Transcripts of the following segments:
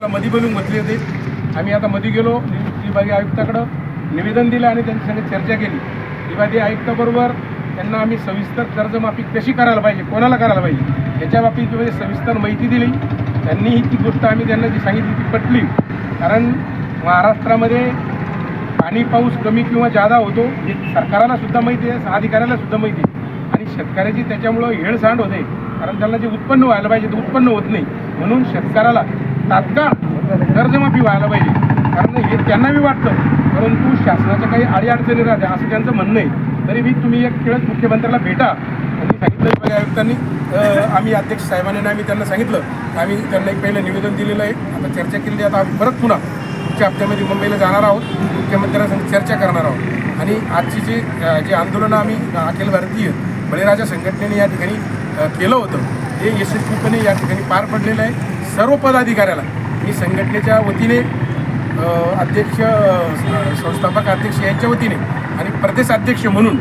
मध्ये बोलून घेतले होते. आम्ही आता मध्ये गेलो विभागीय आयुक्ताकडं निवेदन दिलं आणि त्यांच्यासंग चर्चा केली. विभागीय आयुक्ताबरोबर त्यांना आम्ही सविस्तर कर्जमाफी कशी करायला पाहिजे, कोणाला करायला पाहिजे याच्या बाबतीत म्हणजे सविस्तर माहिती दिली. त्यांनीही ती गोष्ट आम्ही त्यांना जी सांगितली ती पटली. कारण महाराष्ट्रामध्ये पाणी पाऊस कमी किंवा जादा होतो हे सरकाराला सुद्धा माहिती आहे, अधिकाऱ्याला सुद्धा माहिती आहे आणि शेतकऱ्याची त्याच्यामुळं हेळसांड होते. कारण त्यांना जे उत्पन्न व्हायला पाहिजे ते उत्पन्न होत नाही. म्हणून शेतकऱ्याला तात्काळ कर्जमाफी व्हायला पाहिजे. कारण हे त्यांना बी वाटतं, परंतु शासनाच्या काही अडीअडचणी राहते असं त्यांचं म्हणणं आहे. तरी बी तुम्ही एक वेळेस मुख्यमंत्र्याला भेटा आणि सांगितलं विभागीय आयुक्तांनी. आम्ही अध्यक्ष साहेबांना आम्ही त्यांना सांगितलं, आम्ही त्यांना एक पहिलं निवेदन दिलेलं आहे. आता चर्चा केली. आता आम्ही परत पुन्हा पुढच्या हप्त्यामध्ये मुंबईला जाणार आहोत, मुख्यमंत्र्यांसंग चर्चा करणार आहोत. आणि आजची जे आंदोलनं आम्ही अखिल भारतीय बळीराजा संघटनेने या ठिकाणी केलं होतं हे यशस्वीपणे या ठिकाणी पार पडलेलं आहे. सर्व पदाधिकाऱ्याला मी संघटनेच्या वतीने अध्यक्ष संस्थापक अध्यक्ष यांच्या वतीने आणि प्रदेशाध्यक्ष म्हणून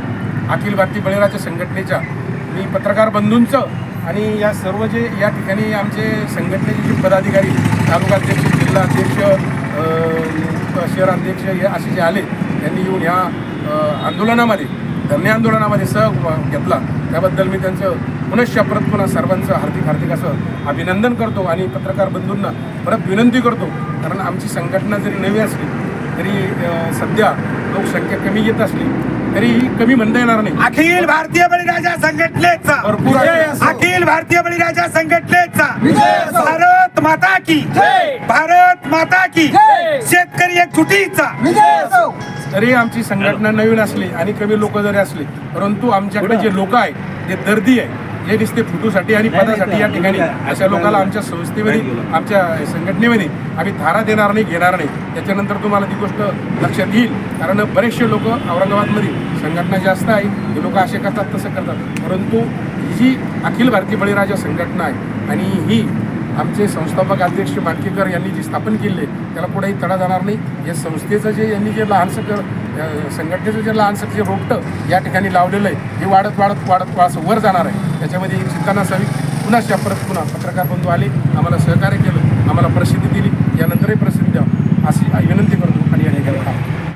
अखिल भारतीय बळीराजा संघटनेच्या मी पत्रकार बंधूंचं आणि या सर्व जे या ठिकाणी आमचे संघटनेचे जे पदाधिकारी तालुकाध्यक्ष जिल्हाध्यक्ष शहराध्यक्ष हे असे जे आले त्यांनी येऊन ह्या आंदोलनामध्ये धरणे आंदोलनामध्ये सहभाग घेतला त्याबद्दल मी त्यांचं पुन्हा सर्वांचं हार्दिक असं अभिनंदन करतो. आणि पत्रकार बंधूंना परत विनंती करतो, कारण आमची संघटना जरी नवी असली तरी सध्या लोकसंख्या कमी येत असली तरी कमी म्हणता येणार नाही. अखिल भारतीय बळीराजा संघटनेचा भरपूर अखिल भारतीय बळीराजा संघटनेचा भारत माता की भारत माता की शेतकरी एकजुटीचा. तरी आमची संघटना नवीन असली आणि कमी लोक जरी असले, परंतु आमच्याकडे जे लोक आहेत जे दर्दी आहे जे नुसते फुटूसाठी आणि पदासाठी या ठिकाणी अशा लोकांना आमच्या संस्थेमध्ये आमच्या संघटनेमध्ये आम्ही धारा देणार नाही, घेणार नाही. त्याच्यानंतर तुम्हाला ती गोष्ट लक्षात येईल. कारण बरेचसे लोक औरंगाबादमध्ये संघटना जास्त आहे, हे लोक असे करतात तसं करतात. परंतु ही जी अखिल भारतीय बळीराजा संघटना आहे आणि ही आमचे संस्थापक अध्यक्ष मांडकेकर यांनी जी स्थापन केली आहे त्याला कुठेही तडा जाणार नाही. या संस्थेचं जे यांनी जे लहानसं संघटनेचं जे लहानसं जे रोपटं या ठिकाणी लावलेलं आहे हे वाढत असं वर जाणार आहे. त्याच्यामध्ये चिंता नसावी. पुन्हा पत्रकार बंधू आले, आम्हाला सहकार्य केलं, आम्हाला प्रसिद्धी दिली, यानंतरही प्रसिद्धी द्यावं अशी विनंती करतो आणि या ठिकाणी